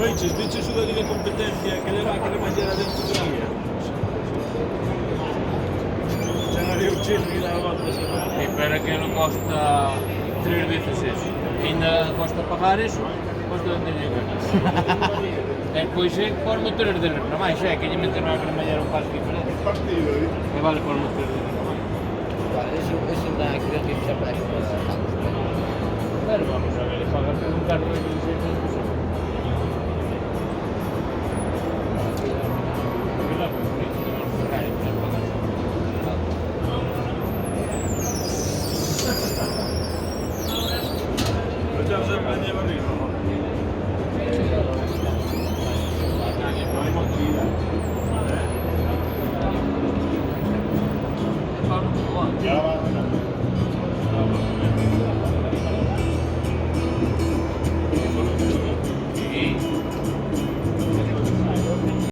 Ojciec, dice su delle competenze che le macchine mangiano dentro della mia. C'è una riucciso la volta se Espera que não custa 3 vezes isso. Ainda custa pagar isso, custa de dinheiro. E depois é que pode motor de não mais é que lhe meter na cremalheira um passo diferente. E vale por motor de Eso da creo que se aplica Pero vamos a ver, pagar por un carro de 1600 euros. Facciamo sempre la mia barriera. Pago por quanto?